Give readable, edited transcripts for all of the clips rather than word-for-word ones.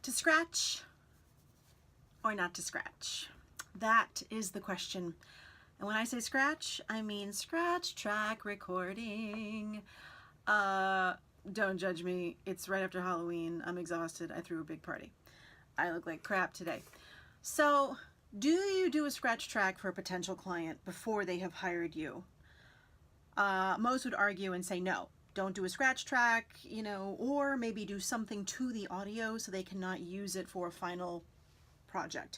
To scratch or not to scratch? That is the question. And when I say scratch, I mean scratch track recording. Don't judge me. It's right after Halloween. I'm exhausted. I threw a big party. I look like crap today. So, do you do a scratch track for a potential client before they have hired you? Most would argue and say no. Don't do a scratch track, or maybe do something to the audio so they cannot use it for a final project.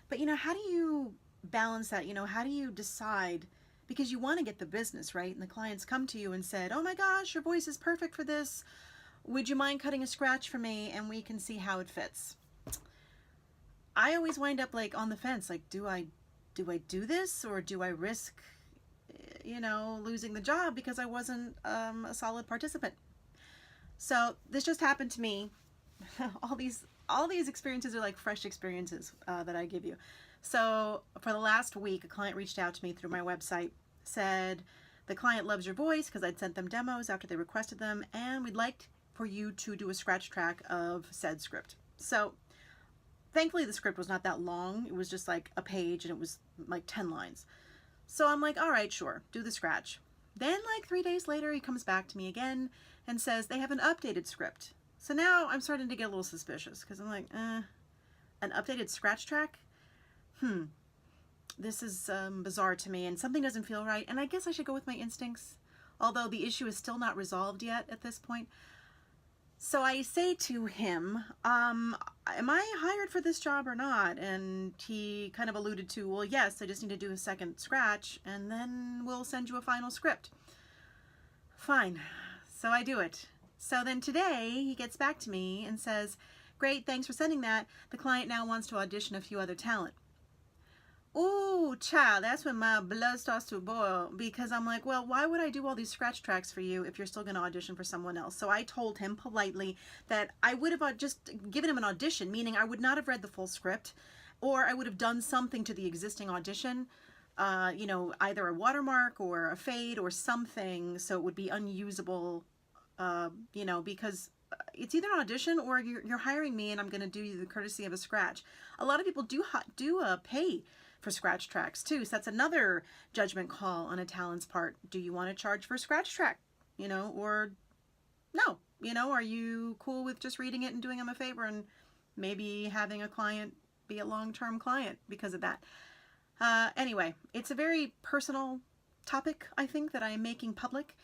But how do you balance that? How do you decide? Because you want to get the business, right? And the clients come to you and said, oh my gosh, your voice is perfect for this. Would you mind cutting a scratch for me and we can see how it fits? I always wind up like on the fence, like, do I do this, or do I risk losing the job because I wasn't a solid participant? So this just happened to me. all these experiences are like fresh experiences that I give you. So for the last week, a client reached out to me through my website, said the client loves your voice because I'd sent them demos after they requested them, and we'd like for you to do a scratch track of said script. So thankfully the script was not that long. It was just like a page and it was like 10 lines. So I'm like, all right, sure, do the scratch. Then like 3 days later, he comes back to me again and says they have an updated script. So now I'm starting to get a little suspicious because I'm like, an updated scratch track? This is bizarre to me and something doesn't feel right. And I guess I should go with my instincts, although the issue is still not resolved yet at this point. So I say to him, am I hired for this job or not? And he kind of alluded to, well, yes, I just need to do a second scratch and then we'll send you a final script. Fine. So I do it. So then today he gets back to me and says, great, thanks for sending that. The client now wants to audition a few other talent. Ooh, child, that's when my blood starts to boil, because I'm like, well, why would I do all these scratch tracks for you if you're still going to audition for someone else? So I told him politely that I would have just given him an audition, meaning I would not have read the full script, or I would have done something to the existing audition, either a watermark or a fade or something, so it would be unusable, because it's either an audition or you're hiring me and I'm going to do you the courtesy of a scratch. A lot of people do pay for scratch tracks too, so that's another judgment call on a talent's part. Do you want to charge for a scratch track, or no? Are you cool with just reading it and doing them a favor and maybe having a client be a long-term client because of that? Anyway, it's a very personal topic, I think, that I am making public,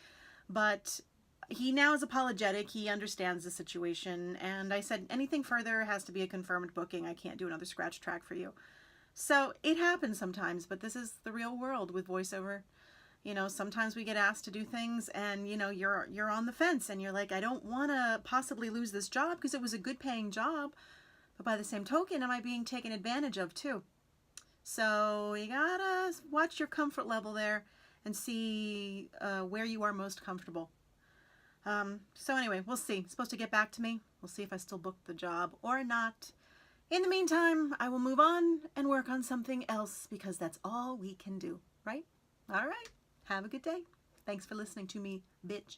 but he now is apologetic. He understands the situation, and I said anything further has to be a confirmed booking. I can't do another scratch track for you. So it happens sometimes, but this is the real world with voiceover. Sometimes we get asked to do things and, you're on the fence and you're like, I don't want to possibly lose this job because it was a good paying job. But by the same token, am I being taken advantage of too? So you gotta watch your comfort level there and see where you are most comfortable. So anyway, we'll see. It's supposed to get back to me. We'll see if I still booked the job or not. In the meantime, I will move on and work on something else because that's all we can do, right? All right. Have a good day. Thanks for listening to me, bitch.